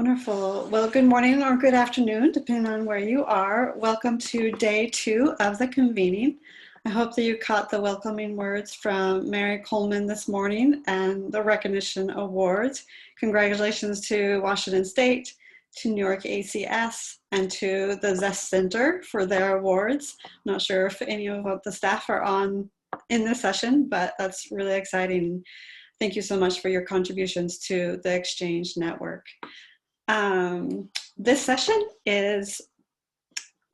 Wonderful. Well, good morning or good afternoon, depending on where you are. Welcome to day 2 of the convening. I hope that you caught the welcoming words from Mary Coleman this morning and the recognition awards. Congratulations to Washington State, to New York ACS, and to the Zest Center for their awards. I'm not sure if any of the staff are on in this session, but that's really exciting. Thank you so much for your contributions to the Exchange Network. This session is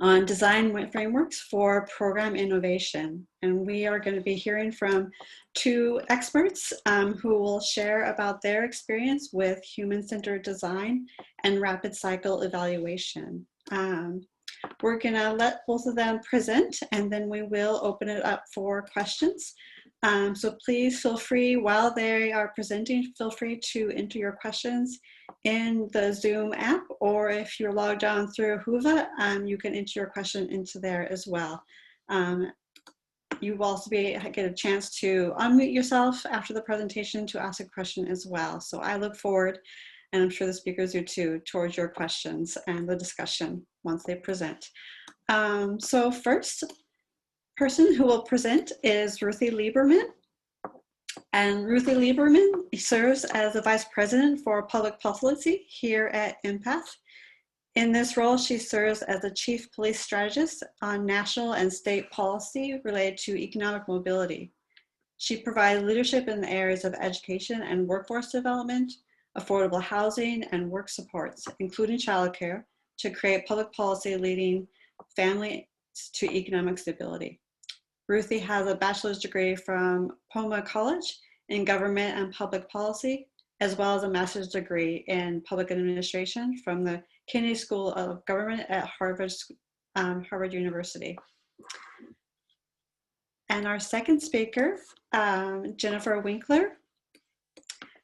on design frameworks for program innovation, and we are going to be hearing from 2 experts who will share about their experience with human-centered design and rapid cycle evaluation. We're going to let both of them present, and then we will open it up for questions. So please feel free, while they are presenting, feel free to enter your questions in the Zoom app, or if you're logged on through Whova, you can enter your question into there as well. You will also get a chance to unmute yourself after the presentation to ask a question as well. So I look forward, and I'm sure the speakers do too, towards your questions and the discussion once they present. So first person who will present is Ruthie Liberman. And Ruthie Liberman serves as the Vice President for Public Policy here at EMPath. In this role, she serves as the Chief Police Strategist on national and state policy related to economic mobility. She provides leadership in the areas of education and workforce development, affordable housing, and work supports, including childcare, to create public policy leading families to economic stability. Ruthie has a bachelor's degree from Poma College in Government and Public Policy, as well as a master's degree in Public Administration from the Kennedy School of Government at Harvard University. And our second speaker, Jennifer Winkler.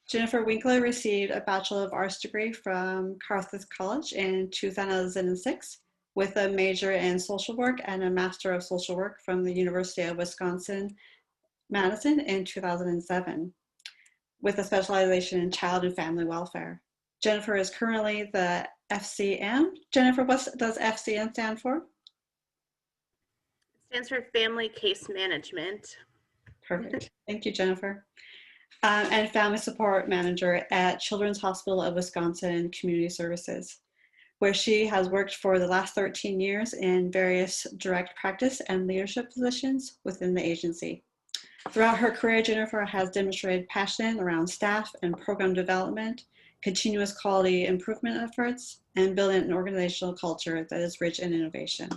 Jennifer Winkler received a Bachelor of Arts degree from Carthage College in 2006. With a major in social work and a Master of Social Work from the University of Wisconsin-Madison in 2007, with a specialization in child and family welfare. Jennifer is currently the FCM. Jennifer, what does FCM stand for? It stands for Family Case Management. Perfect. Thank you, Jennifer. And Family Support Manager at Children's Hospital of Wisconsin Community Services, where she has worked for the last 13 years in various direct practice and leadership positions within the agency. Throughout her career, Jennifer has demonstrated passion around staff and program development, continuous quality improvement efforts, and building an organizational culture that is rich in innovation.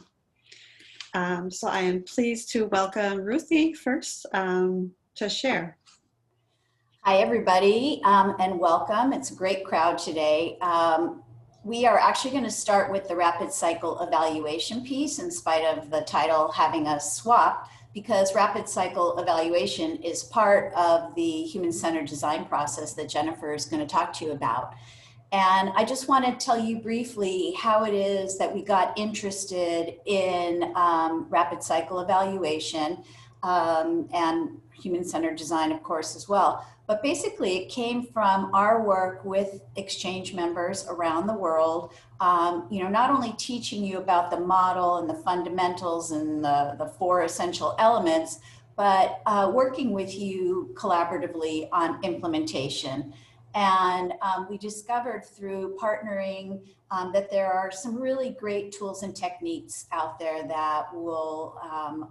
So I am pleased to welcome Ruthie first to share. Hi, everybody, and welcome. It's a great crowd today. We are actually going to start with the rapid cycle evaluation piece, in spite of the title having us swap, because rapid cycle evaluation is part of the human-centered design process that Jennifer is going to talk to you about. And I just want to tell you briefly how it is that we got interested in rapid cycle evaluation and human-centered design, of course, as well. But basically, it came from our work with exchange members around the world, not only teaching you about the model and the fundamentals and the 4 essential elements, but working with you collaboratively on implementation. And we discovered through partnering that there are some really great tools and techniques out there that will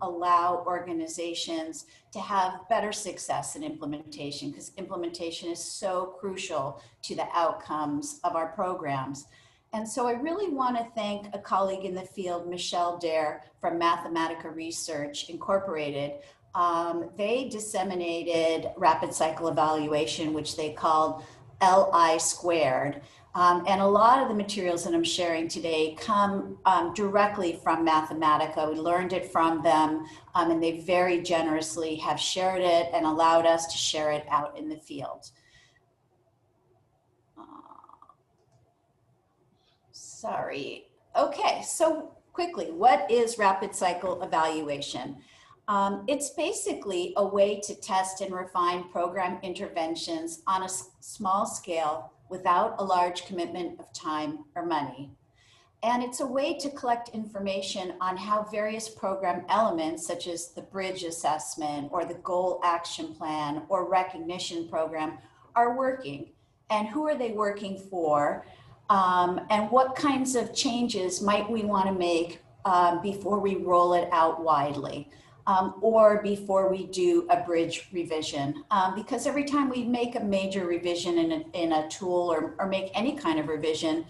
allow organizations to have better success in implementation, because implementation is so crucial to the outcomes of our programs. And so I really want to thank a colleague in the field, Michelle Dare from Mathematica Research Incorporated. They disseminated rapid cycle evaluation, which they called LI squared. And a lot of the materials that I'm sharing today come directly from Mathematica. We learned it from them, and they very generously have shared it and allowed us to share it out in the field. Sorry. Okay, so quickly, what is rapid cycle evaluation? It's basically a way to test and refine program interventions on a small scale without a large commitment of time or money. And it's a way to collect information on how various program elements, such as the bridge assessment or the goal action plan or recognition program, are working, and who are they working for, and what kinds of changes might we want to make before we roll it out widely, or before we do a bridge revision. Because every time we make a major revision in a tool or make any kind of revision,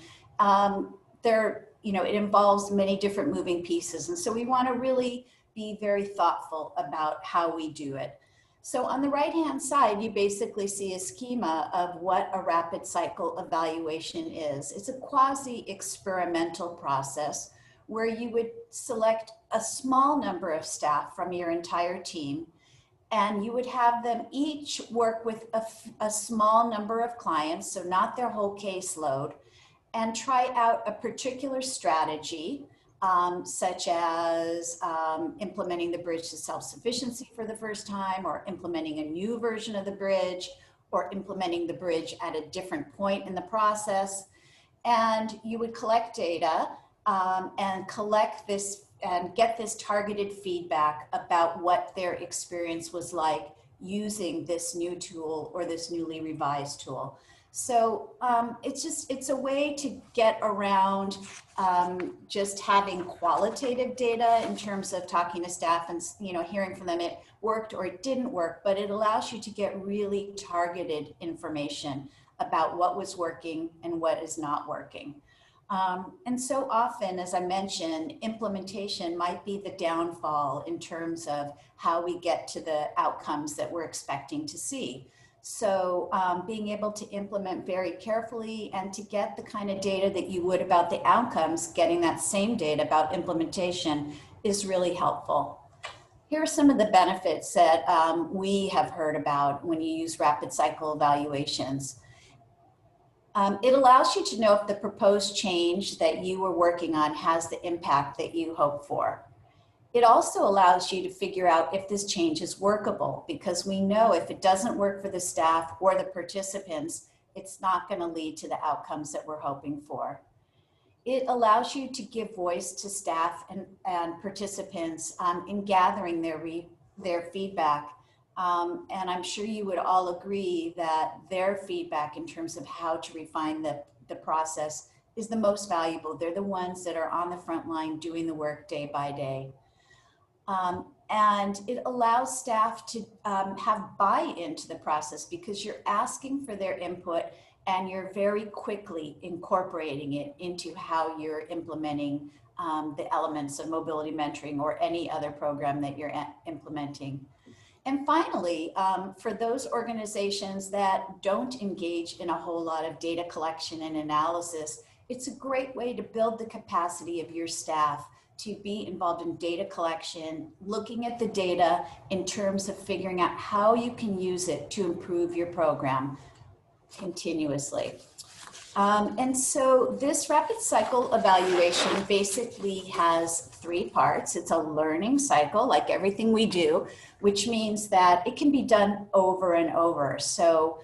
it involves many different moving pieces. And so we want to really be very thoughtful about how we do it. So on the right-hand side, you basically see a schema of what a rapid cycle evaluation is. It's a quasi-experimental process where you would select a small number of staff from your entire team, and you would have them each work with a small number of clients, so not their whole caseload, and try out a particular strategy, such as implementing the bridge to self-sufficiency for the first time, or implementing a new version of the bridge, or implementing the bridge at a different point in the process. And you would collect data and collect this and get this targeted feedback about what their experience was like using this new tool or this newly revised tool. So it's a way to get around just having qualitative data in terms of talking to staff and hearing from them it worked or it didn't work, but it allows you to get really targeted information about what was working and what is not working. And so often, as I mentioned, implementation might be the downfall in terms of how we get to the outcomes that we're expecting to see. So being able to implement very carefully and to get the kind of data that you would about the outcomes, getting that same data about implementation is really helpful. Here are some of the benefits that we have heard about when you use rapid cycle evaluations. It allows you to know if the proposed change that you were working on has the impact that you hope for. It also allows you to figure out if this change is workable, because we know if it doesn't work for the staff or the participants, it's not going to lead to the outcomes that we're hoping for. It allows you to give voice to staff and participants in gathering their feedback. And I'm sure you would all agree that their feedback in terms of how to refine the process is the most valuable. They're the ones that are on the front line doing the work day by day. And it allows staff to have buy-in to the process because you're asking for their input and you're very quickly incorporating it into how you're implementing the elements of mobility mentoring or any other program that you're implementing. And finally, for those organizations that don't engage in a whole lot of data collection and analysis, it's a great way to build the capacity of your staff to be involved in data collection, looking at the data in terms of figuring out how you can use it to improve your program continuously. And so this rapid cycle evaluation basically has 3 parts. It's a learning cycle, like everything we do, which means that it can be done over and over. So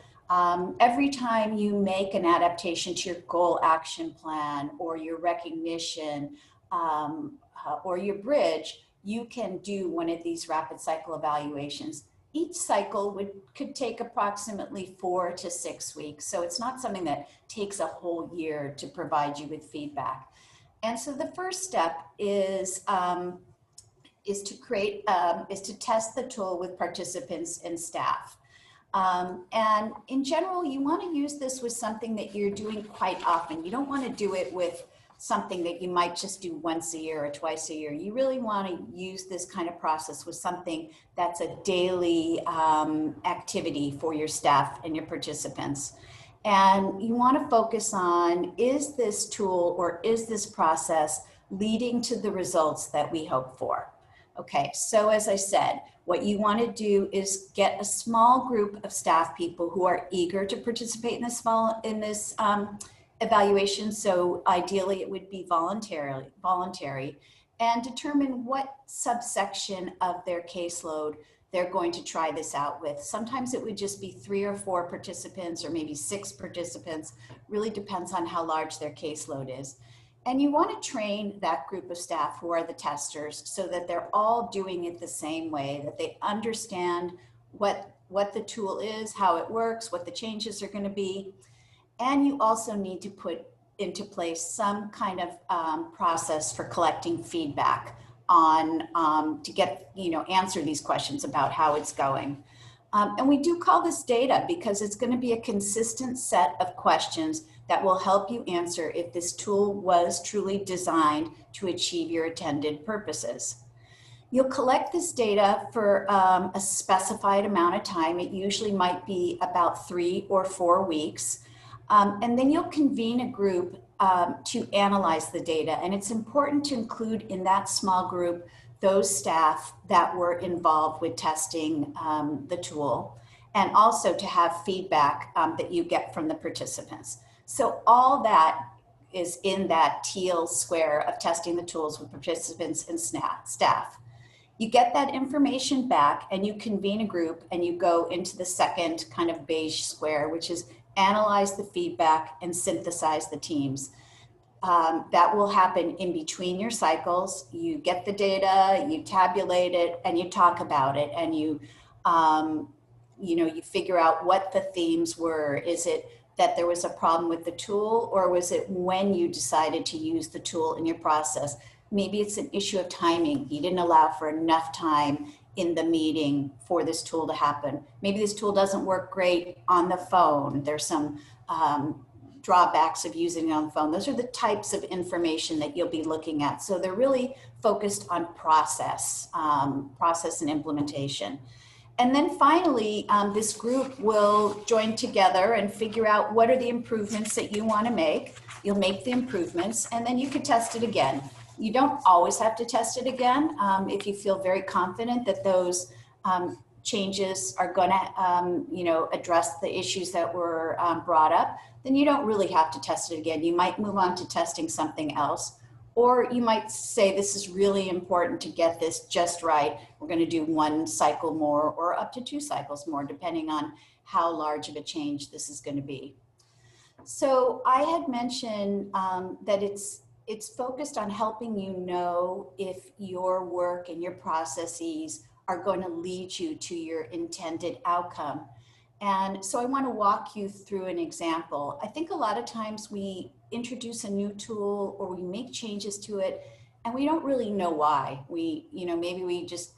every time you make an adaptation to your goal action plan or your recognition or your bridge, you can do one of these rapid cycle evaluations. Each cycle could take approximately 4 to 6 weeks. So it's not something that takes a whole year to provide you with feedback. And so the first step is to test the tool with participants and staff. And in general, you want to use this with something that you're doing quite often. You don't want to do it with something that you might just do once a year or twice a year. You really want to use this kind of process with something that's a daily activity for your staff and your participants. And you want to focus on, is this tool or is this process leading to the results that we hope for? Okay, so as I said, what you want to do is get a small group of staff people who are eager to participate in this evaluation. So ideally it would be voluntary, and determine what subsection of their caseload they're going to try this out with. Sometimes it would just be 3 or 4 participants or maybe 6 participants, really depends on how large their caseload is. And you want to train that group of staff who are the testers so that they're all doing it the same way, that they understand what the tool is, how it works, what the changes are going to be. And you also need to put into place some kind of process for collecting feedback on to get, answer these questions about how it's going. And we do call this data because it's going to be a consistent set of questions that will help you answer if this tool was truly designed to achieve your intended purposes. You'll collect this data for a specified amount of time. It usually might be about 3 or 4 weeks. And then you'll convene a group to analyze the data. And it's important to include in that small group those staff that were involved with testing the tool, and also to have feedback that you get from the participants. So all that is in that teal square of testing the tools with participants and staff. You get that information back and you convene a group and you go into the second kind of beige square, which is analyze the feedback and synthesize the teams. That will happen in between your cycles. You get the data, you tabulate it, and you talk about it, and you figure out what the themes were. Is it that there was a problem with the tool, or was it when you decided to use the tool in your process? Maybe it's an issue of timing. You didn't allow for enough time in the meeting for this tool to happen. Maybe this tool doesn't work great on the phone. There's some drawbacks of using it on the phone. Those are the types of information that you'll be looking at. So they're really focused on process and implementation. And then finally, this group will join together and figure out what are the improvements that you want to make. You'll make the improvements, and then you could test it again. You don't always have to test it again. If you feel very confident that those changes are going to, address the issues that were brought up, then you don't really have to test it again. You might move on to testing something else, or you might say this is really important to get this just right. We're going to do 1 cycle more or up to 2 cycles more, depending on how large of a change this is going to be. So I had mentioned that it's focused on helping you know if your work and your processes are going to lead you to your intended outcome. And so I want to walk you through an example. I think a lot of times we introduce a new tool or we make changes to it and we don't really know why. Maybe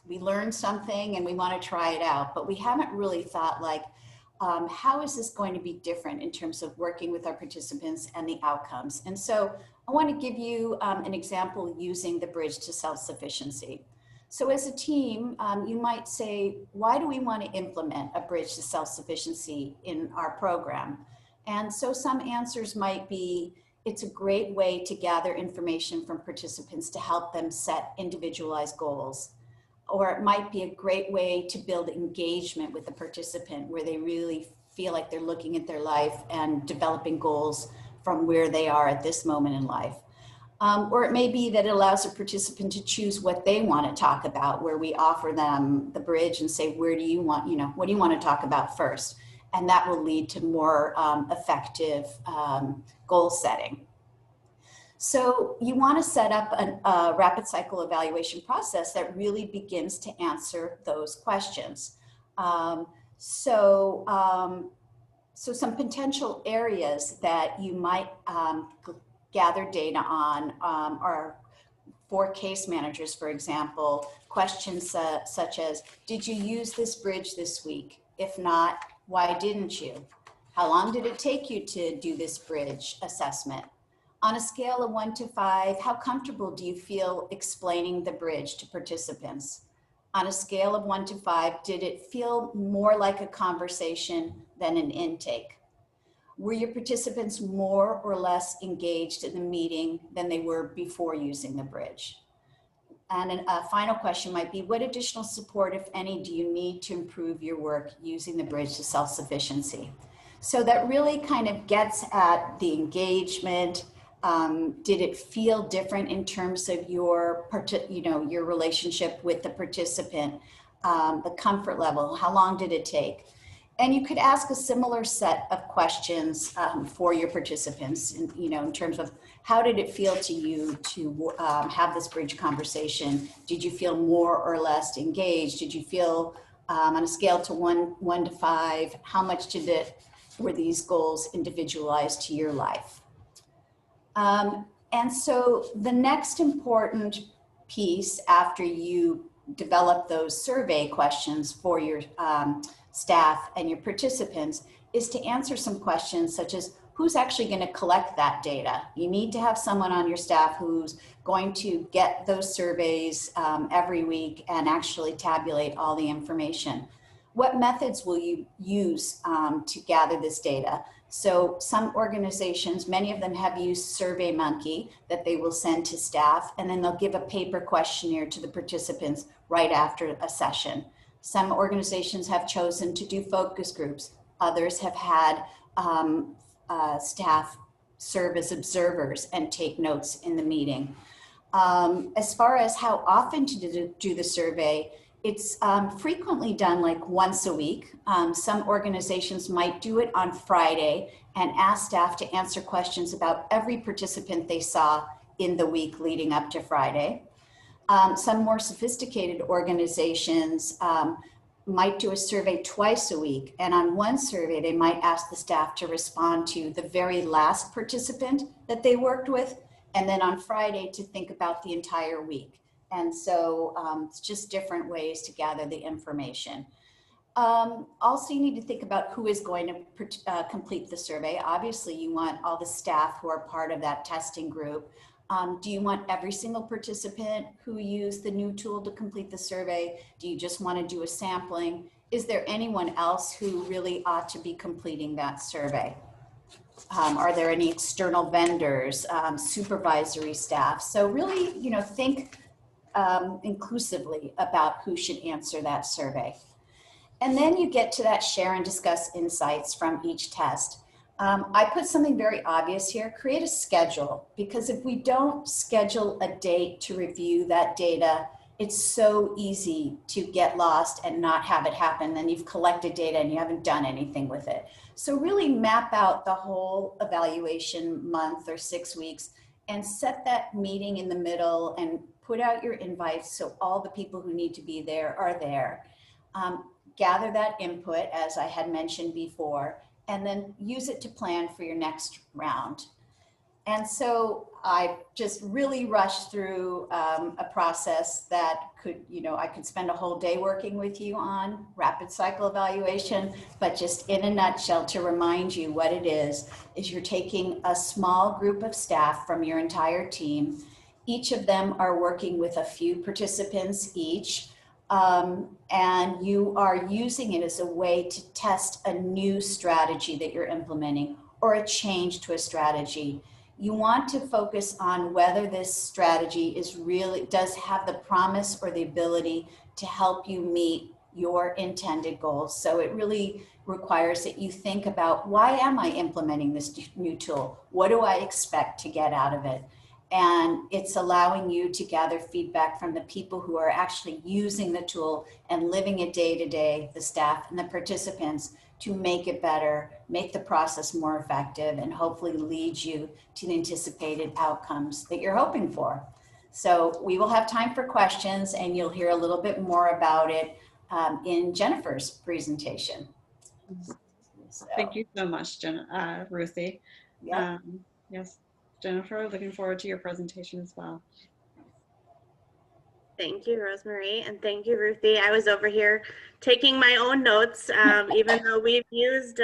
we learned something and we want to try it out, but we haven't really thought like, how is this going to be different in terms of working with our participants and the outcomes? And so I want to give you an example using the bridge to self-sufficiency. So as a team, you might say, why do we want to implement a bridge to self-sufficiency in our program? And so some answers might be, it's a great way to gather information from participants to help them set individualized goals. Or it might be a great way to build engagement with the participant where they really feel like they're looking at their life and developing goals from where they are at this moment in life. Or it may be that it allows a participant to choose what they want to talk about, where we offer them the bridge and say, where do you want, what do you want to talk about first? And that will lead to more effective goal setting. So you want to set up a rapid cycle evaluation process that really begins to answer those questions. So some potential areas that you might gather data on are for case managers, for example, questions such as, did you use this bridge this week? If not, why didn't you? How long did it take you to do this bridge assessment? On a scale of 1 to 5, how comfortable do you feel explaining the bridge to participants? On a scale of 1 to 5, did it feel more like a conversation than an intake? Were your participants more or less engaged in the meeting than they were before using the bridge? And a final question might be, what additional support, if any, do you need to improve your work using the bridge to self-sufficiency? So that really kind of gets at the engagement, Did it feel different in terms of your relationship with the participant, the comfort level? How long did it take? And you could ask a similar set of questions for your participants, in terms of how did it feel to you to have this bridge conversation? Did you feel more or less engaged? Did you feel on a scale to 1 to 5, how much were these goals individualized to your life? And so the next important piece after you develop those survey questions for your staff and your participants is to answer some questions such as, who's actually going to collect that data? You need to have someone on your staff who's going to get those surveys every week and actually tabulate all the information. What methods will you use to gather this data? So some organizations, many of them have used SurveyMonkey that they will send to staff, and then they'll give a paper questionnaire to the participants right after a session. Some organizations have chosen to do focus groups. Others have had staff serve as observers and take notes in the meeting. As far as how often to do the survey, it's frequently done like once a week. Some organizations might do it on Friday and ask staff to answer questions about every participant they saw in the week leading up to Friday. Some more sophisticated organizations might do a survey twice a week. And on one survey, they might ask the staff to respond to the very last participant that they worked with. And then on Friday to think about the entire week. And so it's just different ways to gather the information. Also, you need to think about who is going to complete the survey. Obviously, you want all the staff who are part of that testing group. Do you want every single participant who used the new tool to complete the survey? Do you just want to do a sampling? Is there anyone else who really ought to be completing that survey? Are there any external vendors, supervisory staff? So really, think inclusively about who should answer that survey. And then you get to that share and discuss insights from each test. I put something very obvious here, create a schedule, because if we don't schedule a date to review that data, it's so easy to get lost and not have it happen. Then you've collected data and you haven't done anything with it. So really map out the whole evaluation month or 6 weeks and set that meeting in the middle and put out your invites so all the people who need to be there are there. Gather that input, as I had mentioned before, and then use it to plan for your next round. And so I just really rushed through a process that I could spend a whole day working with you on rapid cycle evaluation, but just in a nutshell, to remind you what it is you're taking a small group of staff from your entire team. Each of them are working with a few participants each. And you are using it as a way to test a new strategy that you're implementing or a change to a strategy. You want to focus on whether this strategy does have the promise or the ability to help you meet your intended goals. So it really requires that you think about, why am I implementing this new tool? What do I expect to get out of it? And it's allowing you to gather feedback from the people who are actually using the tool and living it day to day, the staff and the participants, to make it better, make the process more effective, and hopefully lead you to the anticipated outcomes that you're hoping for. So we will have time for questions, and you'll hear a little bit more about it in Jennifer's presentation. So, Thank you so much, Ruthie. yeah. Yes, Jennifer, looking forward to your presentation as well. Thank you, Rosemary, and thank you, Ruthie. I was over here taking my own notes, even though we've used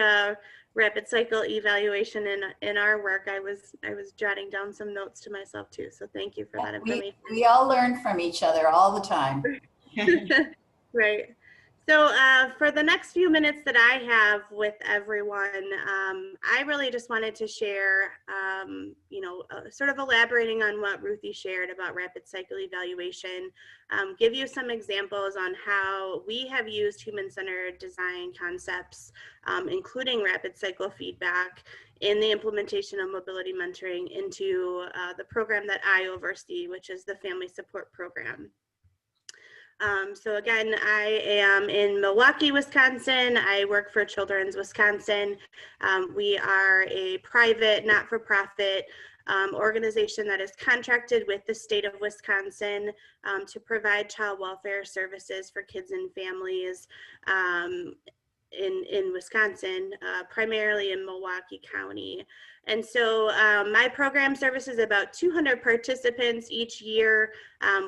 rapid cycle evaluation in our work. I was jotting down some notes to myself too. So thank you for that information. We all learn from each other all the time. Right. So for the next few minutes that I have with everyone, I really just wanted to share, sort of elaborating on what Ruthie shared about rapid cycle evaluation, give you some examples on how we have used human-centered design concepts, including rapid cycle feedback, in the implementation of mobility mentoring into the program that I oversee, which is the Family Support Program. So again, I am in Milwaukee, Wisconsin. I work for Children's Wisconsin. We are a private, not-for-profit organization that is contracted with the state of Wisconsin to provide child welfare services for kids and families in Wisconsin, primarily in Milwaukee County. And so my program services about 200 participants each year.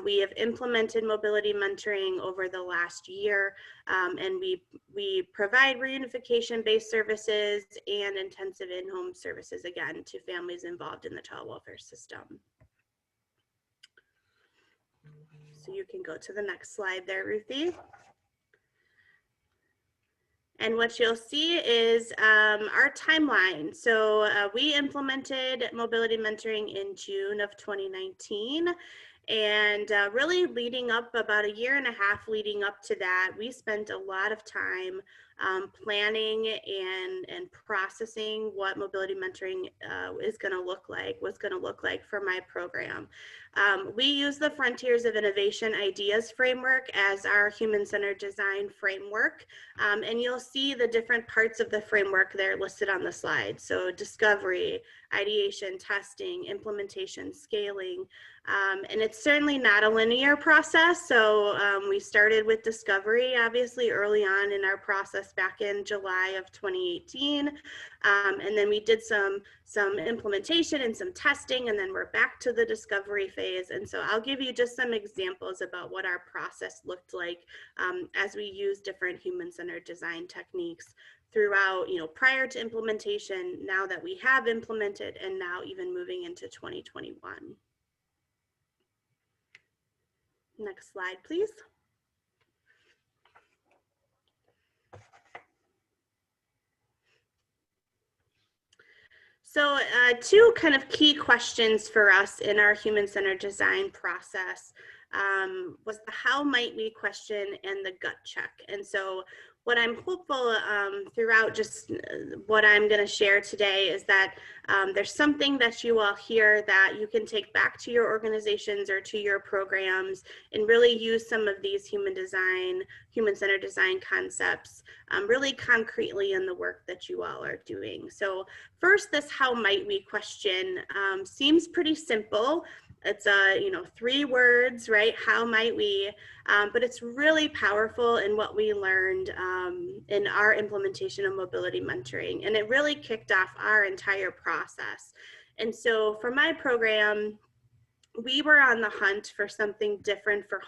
We have implemented mobility mentoring over the last year, and we provide reunification-based services and intensive in-home services, again, to families involved in the child welfare system. So you can go to the next slide there, Ruthie. And what you'll see is our timeline. So we implemented mobility mentoring in June of 2019. And really leading up, about a year and a half leading up to that, we spent a lot of time planning and processing what mobility mentoring is going to look like, what's going to look like for my program. We use the Frontiers of Innovation Ideas framework as our human-centered design framework. And you'll see the different parts of the framework there listed on the slide. So discovery, ideation, testing, implementation, scaling. And it's certainly not a linear process. So we started with discovery, obviously, early on in our process back in July of 2018. And then we did some implementation and some testing, and then we're back to the discovery phase. And so I'll give you just some examples about what our process looked like as we use different human-centered design techniques throughout, prior to implementation, now that we have implemented, and now even moving into 2021. Next slide, please. So two kind of key questions for us in our human-centered design process was the how might we question and the gut check. And so what I'm hopeful throughout just what I'm going to share today is that there's something that you all hear that you can take back to your organizations or to your programs and really use some of these human-centered design concepts really concretely in the work that you all are doing. So first, this how might we question seems pretty simple. It's 3 words, right? How might we? But it's really powerful in what we learned in our implementation of mobility mentoring, and it really kicked off our entire process. And so for my program, we were on the hunt for something different for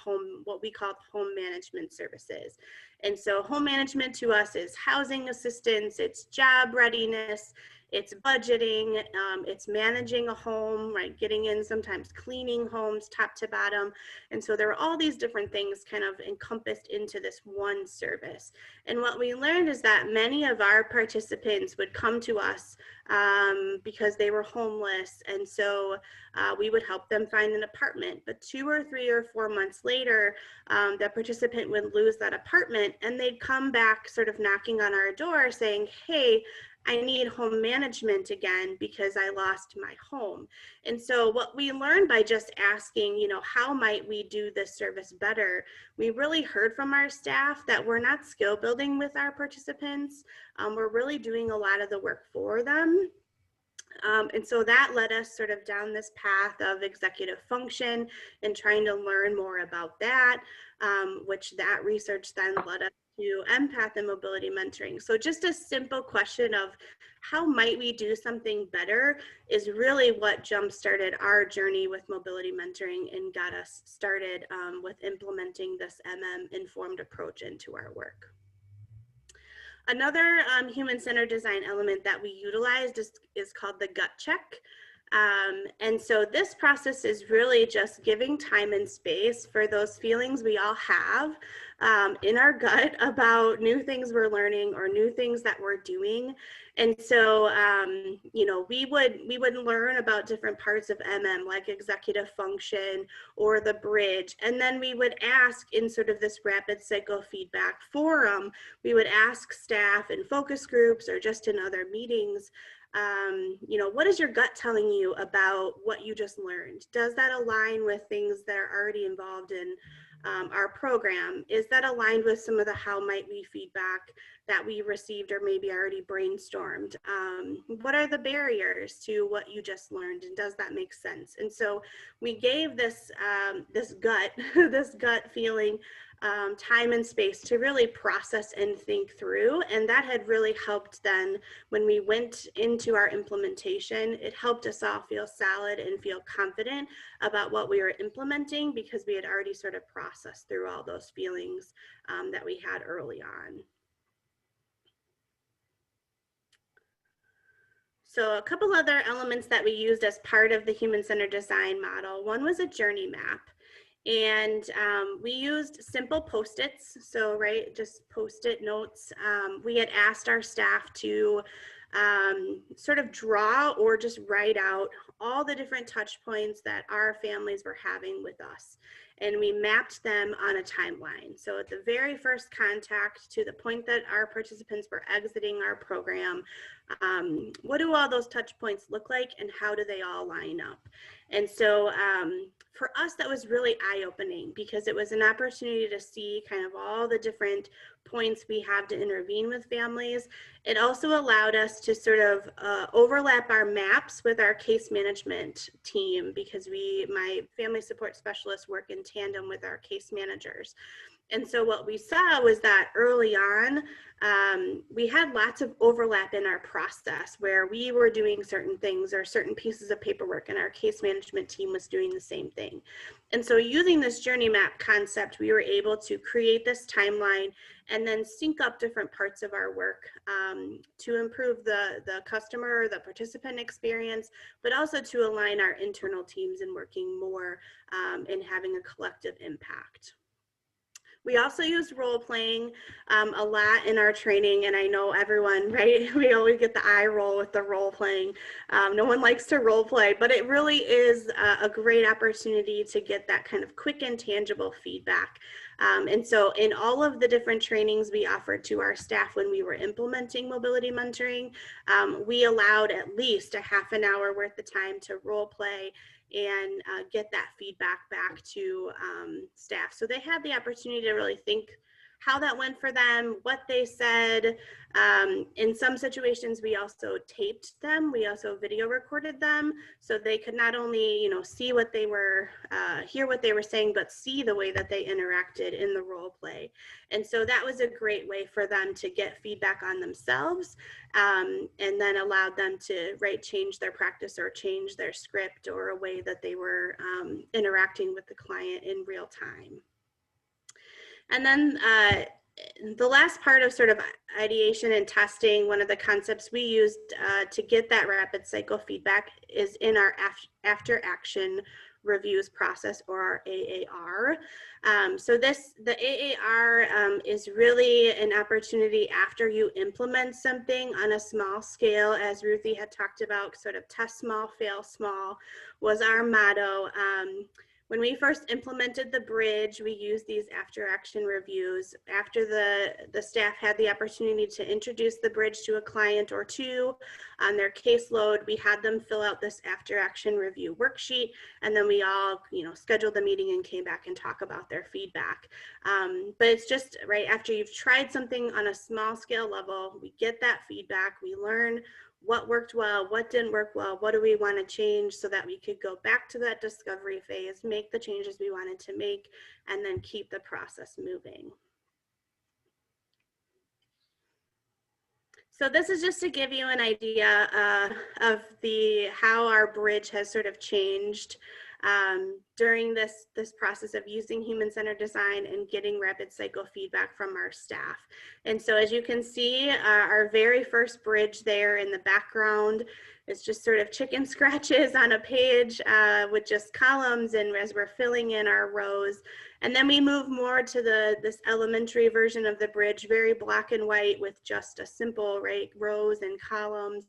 what we call home management services. And so home management to us is housing assistance, it's job readiness, it's budgeting, it's managing a home, right? Getting in, sometimes cleaning homes top to bottom. And so there are all these different things kind of encompassed into this one service. And what we learned is that many of our participants would come to us because they were homeless. And so we would help them find an apartment. But 2 or 3 or 4 months later, the participant would lose that apartment, and they'd come back sort of knocking on our door saying, hey, I need home management again because I lost my home. And so what we learned by just asking, how might we do this service better? We really heard from our staff that we're not skill building with our participants. We're really doing a lot of the work for them. And so that led us sort of down this path of executive function and trying to learn more about that, which that research then led us to EMPath and mobility mentoring. So just a simple question of how might we do something better is really what jump-started our journey with mobility mentoring and got us started with implementing this MM-informed approach into our work. Another human-centered design element that we utilized is called the gut check. And so this process is really just giving time and space for those feelings we all have in our gut about new things we're learning or new things that we're doing. And so, you know, we would learn about different parts of MM, like executive function or the bridge. And then we would ask in sort of this rapid cycle feedback forum, we would ask staff in focus groups or just in other meetings, you know, what is your gut telling you about what you just learned? Does that align with things that are already involved in our program? Is that aligned with some of the how might we feedback that we received or maybe already brainstormed? What are the barriers to what you just learned, and does that make sense? And so we gave this this gut this gut feeling time and space to really process and think through. And that had really helped then when we went into our implementation, it helped us all feel solid and feel confident about what we were implementing because we had already sort of processed through all those feelings that we had early on. So a couple other elements that we used as part of the human-centered design model. One was a journey map. And we used simple Post-its, so just Post-it notes. We had asked our staff to sort of draw or just write out all the different touch points that our families were having with us. And we mapped them on a timeline. So at the very first contact to the point that our participants were exiting our program, what do all those touch points look like and how do they all line up? And so for us, that was really eye-opening because it was an opportunity to see kind of all the different points we have to intervene with families. It also allowed us to sort of overlap our maps with our case management team because my family support specialists work in tandem with our case managers. And so what we saw was that early on, we had lots of overlap in our process where we were doing certain things or certain pieces of paperwork and our case management team was doing the same thing. And so using this journey map concept, we were able to create this timeline and then sync up different parts of our work to improve the customer or the participant experience, but also to align our internal teams in working more and having a collective impact. We also used role playing a lot in our training, and I know everyone, right? We always get the eye roll with the role playing. No one likes to role play, but it really is a great opportunity to get that kind of quick and tangible feedback. And so in all of the different trainings we offered to our staff when we were implementing mobility mentoring, we allowed at least a half an hour worth of time to role play and get that feedback back to staff. So they had the opportunity to really think how that went for them, what they said. In some situations, we also taped them. We also video recorded them so they could not only, you know, see what they were, hear what they were saying, but see the way that they interacted in the role play. And so that was a great way for them to get feedback on themselves and then allowed them to change their practice or change their script or a way that they were interacting with the client in real time. And then the last part of sort of ideation and testing, one of the concepts we used to get that rapid cycle feedback is in our after action reviews process, or our AAR. So the AAR is really an opportunity after you implement something on a small scale, as Ruthie had talked about, sort of test small, fail small was our motto. When we first implemented the bridge, we used these after action reviews. After the staff had the opportunity to introduce the bridge to a client or two on their caseload, we had them fill out this after action review worksheet, and then we all, you know, scheduled the meeting and came back and talk about their feedback. But it's just right after you've tried something on a small scale level, we get that feedback, we learn what worked well, what didn't work well, what do we want to change so that we could go back to that discovery phase, make the changes we wanted to make, and then keep the process moving. So this is just to give you an idea of how our bridge has sort of changed during this process of using human-centered design and getting rapid cycle feedback from our staff. And so as you can see, our very first bridge there in the background is just sort of chicken scratches on a page with just columns, and as we're filling in our rows. And then we move more to this elementary version of the bridge, very black and white with just a simple rows and columns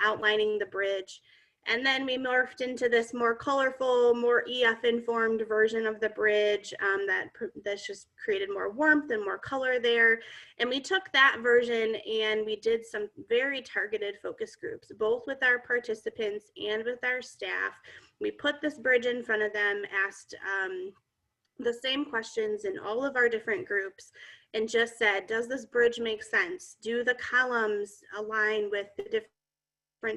outlining the bridge. And then we morphed into this more colorful, more EF-informed version of the bridge that's just created more warmth and more color there. And we took that version and we did some very targeted focus groups, both with our participants and with our staff. We put this bridge in front of them, asked the same questions in all of our different groups, and just said, does this bridge make sense? Do the columns align with the different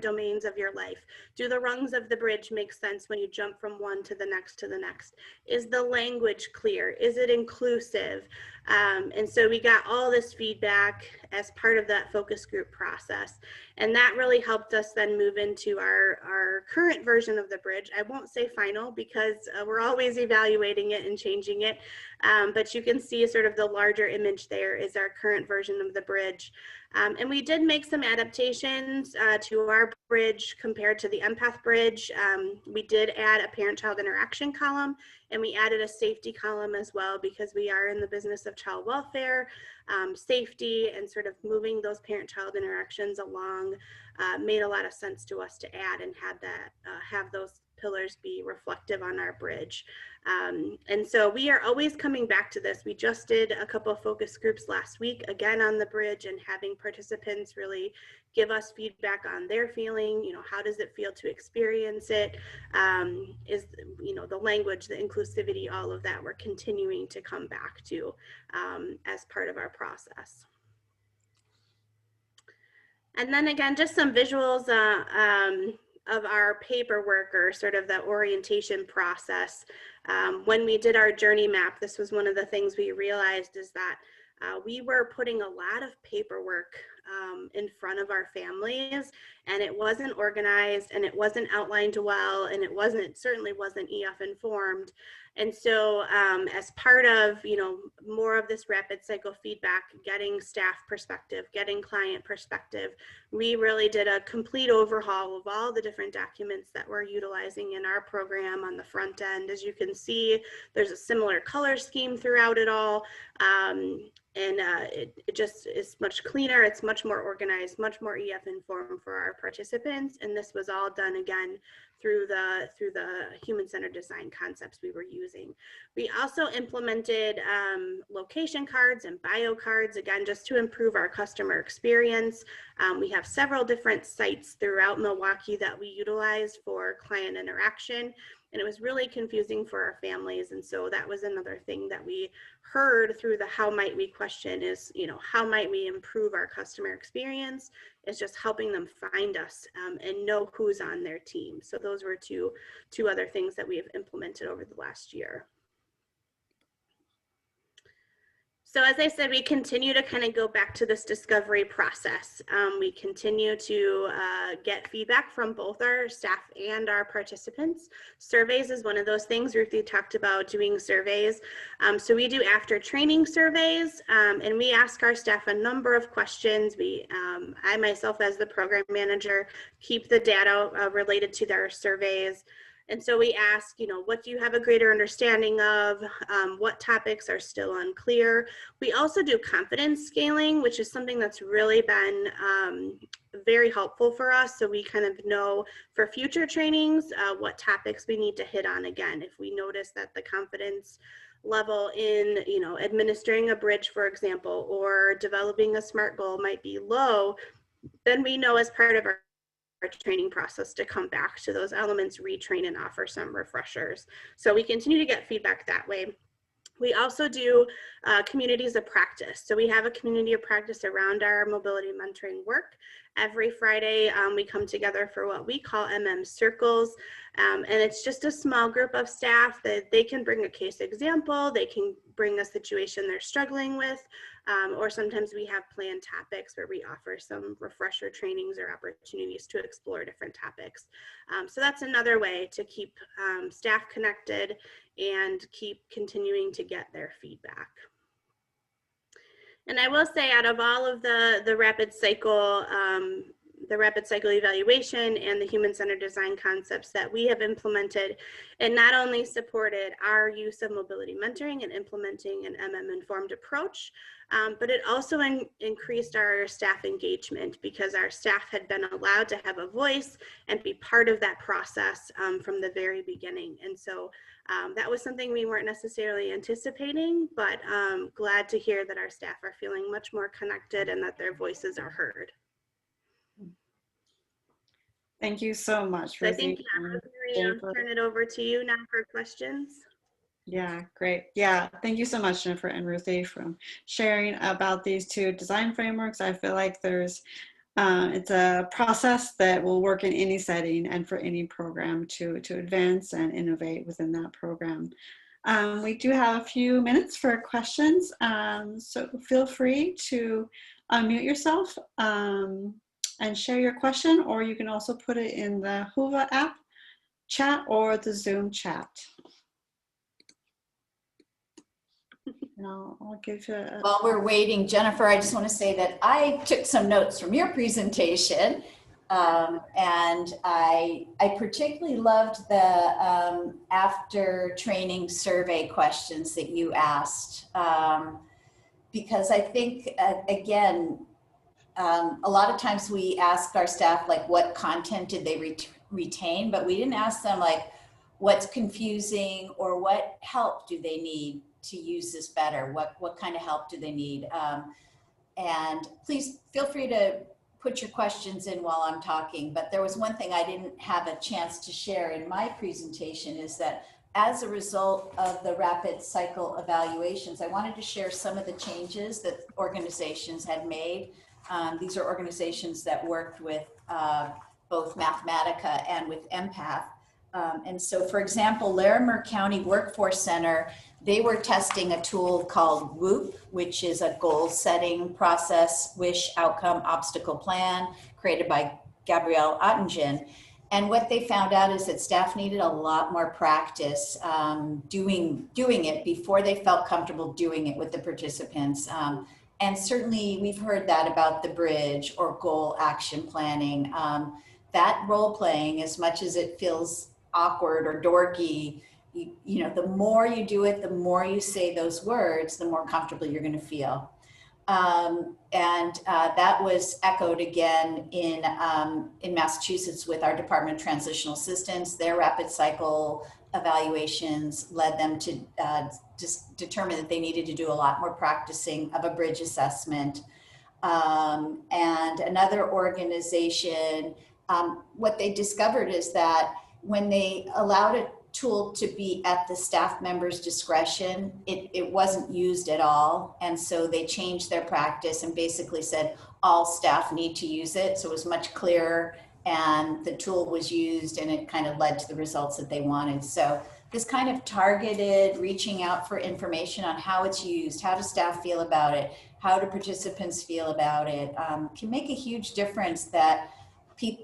domains of your life? Do the rungs of the bridge make sense when you jump from one to the next to the next? Is the language clear? Is it inclusive? And so we got all this feedback as part of that focus group process. And that really helped us then move into our current version of the bridge. I won't say final because we're always evaluating it and changing it. But you can see sort of the larger image there is our current version of the bridge. And we did make some adaptations to our bridge compared to the EMPath bridge. We did add a parent-child interaction column, and we added a safety column as well, because we are in the business of child welfare, safety, and sort of moving those parent-child interactions along made a lot of sense to us to add and have those pillars be reflective on our bridge. And so we are always coming back to this. We just did a couple of focus groups last week, again on the bridge, and having participants really give us feedback on their feeling. How does it feel to experience it? Is the language, the inclusivity, all of that we're continuing to come back to as part of our process. And then again, just some visuals of our paperwork, or sort of the orientation process. When we did our journey map, this was one of the things we realized, is that we were putting a lot of paperwork in front of our families, and it wasn't organized, and it wasn't outlined well, and it certainly wasn't EF informed. And so as part of, more of this rapid cycle feedback, getting staff perspective, getting client perspective, we really did a complete overhaul of all the different documents that we're utilizing in our program on the front end. As you can see, there's a similar color scheme throughout it all. It just is much cleaner. It's much more organized, much more EF informed for our participants. And this was all done again through the human-centered design concepts we were using. We also implemented location cards and bio cards, again, just to improve our customer experience. We have several different sites throughout Milwaukee that we utilize for client interaction, and it was really confusing for our families. And so that was another thing that we heard through the how might we question is, how might we improve our customer experience, is just helping them find us and know who's on their team. So those were two other things that we have implemented over the last year. So as I said, we continue to kind of go back to this discovery process. We continue to get feedback from both our staff and our participants. Surveys is one of those things. Ruthie talked about doing surveys. So we do after training surveys, and we ask our staff a number of questions. I myself, as the program manager, keep the data related to their surveys. And so we ask, what do you have a greater understanding of? What topics are still unclear? We also do confidence scaling, which is something that's really been very helpful for us. So we kind of know for future trainings what topics we need to hit on again. If we notice that the confidence level in, administering a bridge, for example, or developing a SMART goal might be low, then we know as part of our training process to come back to those elements, retrain, and offer some refreshers. So we continue to get feedback that way. We also do communities of practice. So we have a community of practice around our mobility mentoring work. Every Friday, we come together for what we call Circles. And it's just a small group of staff that they can bring a case example, they can bring a situation they're struggling with, or sometimes we have planned topics where we offer some refresher trainings or opportunities to explore different topics. So that's another way to keep staff connected and keep continuing to get their feedback. And I will say, out of all of the rapid cycle evaluation and the human-centered design concepts that we have implemented, it not only supported our use of mobility mentoring and implementing an informed approach, but it also increased our staff engagement, because our staff had been allowed to have a voice and be part of that process from the very beginning. And so that was something we weren't necessarily anticipating, but glad to hear that our staff are feeling much more connected and that their voices are heard. Thank you so much, So I Ruthie. think, Rosemary, turn it over to you now for questions. Yeah, great. Yeah, thank you so much, Jennifer and Ruthie, for sharing about these two design frameworks. I feel like it's a process that will work in any setting and for any program to advance and innovate within that program. We do have a few minutes for questions, so feel free to unmute yourself and share your question, or you can also put it in the Whova app chat or the Zoom chat. I'll give you While we're waiting, Jennifer, I just want to say that I took some notes from your presentation, and I particularly loved the after training survey questions that you asked, because I think, again, a lot of times we ask our staff, like, what content did they retain, but we didn't ask them, like, what's confusing or what help do they need to use this better? What kind of help do they need? And please feel free to put your questions in while I'm talking. But there was one thing I didn't have a chance to share in my presentation, is that as a result of the rapid cycle evaluations, I wanted to share some of the changes that organizations had made. These are organizations that worked with both Mathematica and with EMPath. And so, for example, Larimer County Workforce Center, they were testing a tool called WOOP, which is a goal setting process, wish, outcome, obstacle plan, created by Gabrielle Ottingen. And what they found out is that staff needed a lot more practice doing it before they felt comfortable doing it with the participants. And certainly we've heard that about the bridge or goal action planning. That role playing, as much as it feels awkward or dorky, you know, the more you do it, the more you say those words, the more comfortable you're going to feel. That was echoed again in Massachusetts with our Department of Transitional Assistance. Their rapid cycle evaluations led them to just determine that they needed to do a lot more practicing of a bridge assessment. And another organization, what they discovered is that when they allowed a tool to be at the staff member's discretion, it wasn't used at all. And so they changed their practice and basically said all staff need to use it. So it was much clearer, and the tool was used, and it kind of led to the results that they wanted. So this kind of targeted reaching out for information on how it's used, how do staff feel about it, how do participants feel about it, can make a huge difference. That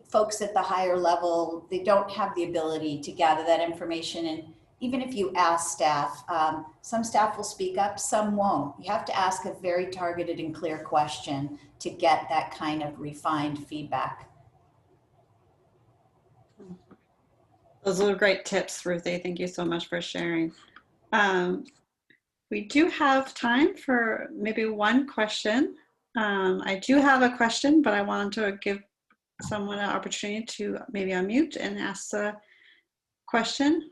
folks at the higher level, they don't have the ability to gather that information. And even if you ask staff, some staff will speak up, some won't. You have to ask a very targeted and clear question to get that kind of refined feedback. Those are great tips, Ruthie. Thank you so much for sharing. We do have time for maybe one question. I do have a question, but I want to give someone an opportunity to maybe unmute and ask the question.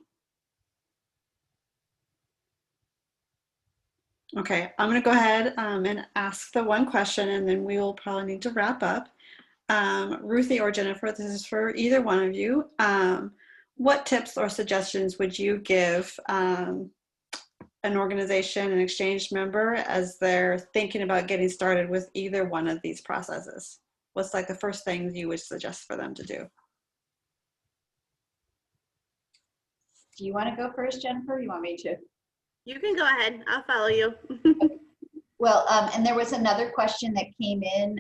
Okay, I'm going to go ahead and ask the one question, and then we will probably need to wrap up. Ruthie or Jennifer, this is for either one of you. What tips or suggestions would you give an organization, an exchange member, as they're thinking about getting started with either one of these processes? what's like the first things you would suggest for them to do? Do you want to go first, Jennifer? You want me to? You can go ahead. I'll follow you. Well, and there was another question that came in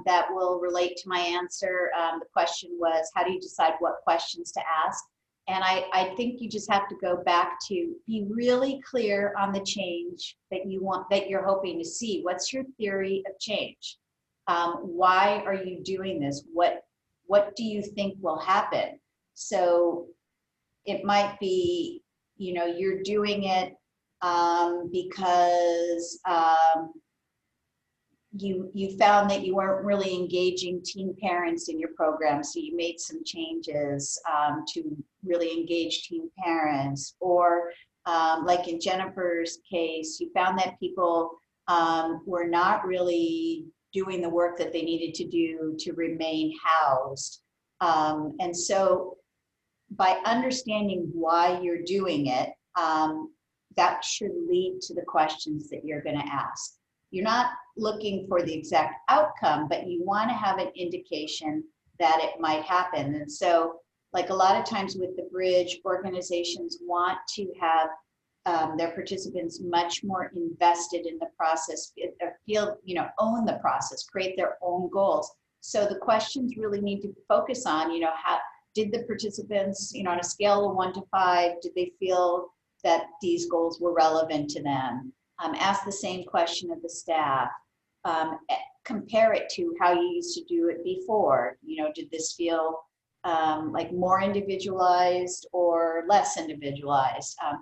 that will relate to my answer. The question was, how do you decide what questions to ask? And I think you just have to go back to be really clear on the change that you want, that you're hoping to see. What's your theory of change? Why are you doing this? What do you think will happen? So it might be, you know, you're doing it because you found that you weren't really engaging teen parents in your program, so you made some changes to really engage teen parents. Or like in Jennifer's case, you found that people were not really doing the work that they needed to do to remain housed. And so by understanding why you're doing it, that should lead to the questions that you're going to ask. You're not looking for the exact outcome, but you want to have an indication that it might happen. And so, like a lot of times with the bridge, organizations want to have their participants much more invested in the process, feel, you know, own the process, create their own goals. So the questions really need to focus on, you know, how did the participants, you know, on a scale of 1 to 5, did they feel that these goals were relevant to them? Ask the same question of the staff. Compare it to how you used to do it before. You know, did this feel like more individualized or less individualized? I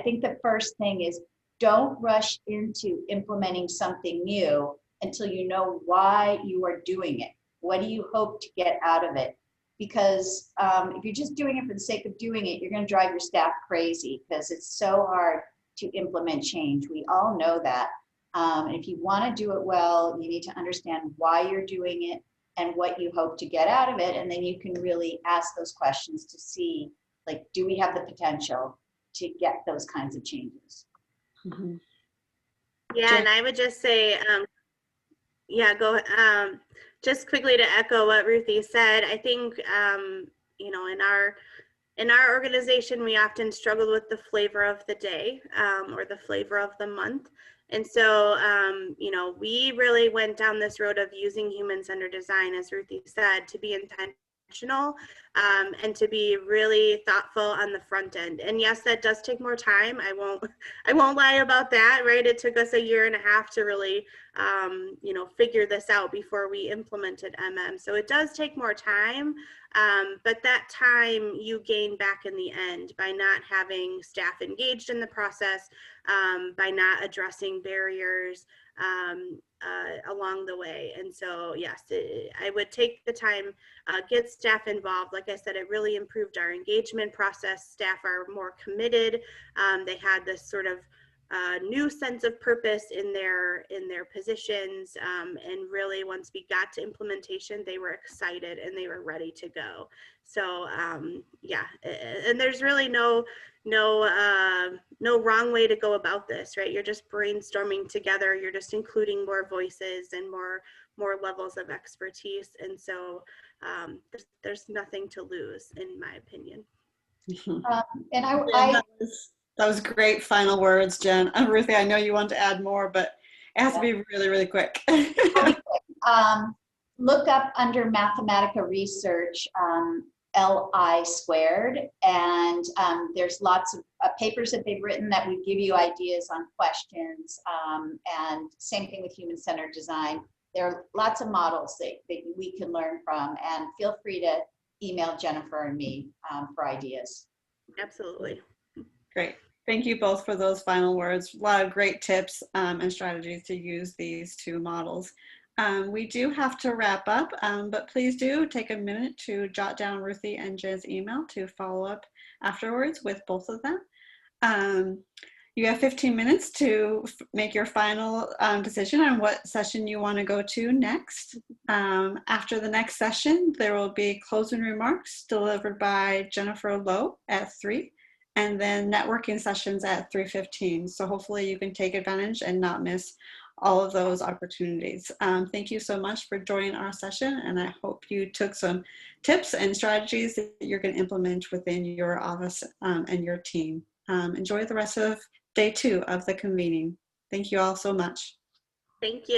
think the first thing is, don't rush into implementing something new until you know why you are doing it. What do you hope to get out of it? Because if you're just doing it for the sake of doing it, you're going to drive your staff crazy, because it's so hard to implement change. We all know that. And if you want to do it well, you need to understand why you're doing it and what you hope to get out of it. And then you can really ask those questions to see, like, do we have the potential to get those kinds of changes? Mm-hmm. Yeah, and I would just say, just quickly to echo what Ruthie said, I think, you know, in our organization, we often struggle with the flavor of the day or the flavor of the month. And so, you know, we really went down this road of using human-centered design, as Ruthie said, to be intentional and to be really thoughtful on the front end. And yes, that does take more time. I won't lie about that, right? It took us 1.5 years to really, you know, figure this out before we implemented MM. So it does take more time, but that time you gain back in the end by not having staff engaged in the process, by not addressing barriers along the way. And so, yes, I would take the time, get staff involved. Like I said, it really improved our engagement process. Staff are more committed. They had this sort of new sense of purpose in their positions, and really once we got to implementation, they were excited and they were ready to go. So yeah, and there's really no wrong way to go about this, right? You're just brainstorming together. You're just including more voices and more levels of expertise, and so there's nothing to lose, in my opinion. And that was great final words, Jen. Ruthie, I know you want to add more, but it has to be really, really quick. Look up under Mathematica Research, LI squared, and there's lots of papers that they've written that would give you ideas on questions, and same thing with human-centered design. There are lots of models that we can learn from, and feel free to email Jennifer and me for ideas. Absolutely. Great. Thank you both for those final words. A lot of great tips and strategies to use these two models. We do have to wrap up, but please do take a minute to jot down Ruthie and Jen's email to follow up afterwards with both of them. You have 15 minutes to make your final decision on what session you want to go to next. After the next session, there will be closing remarks delivered by Jennifer Lowe at 3. And then networking sessions at 3:15. So hopefully you can take advantage and not miss all of those opportunities. Thank you so much for joining our session, and I hope you took some tips and strategies that you're going to implement within your office and your team. Enjoy the rest of day 2 of the convening. Thank you all so much. Thank you.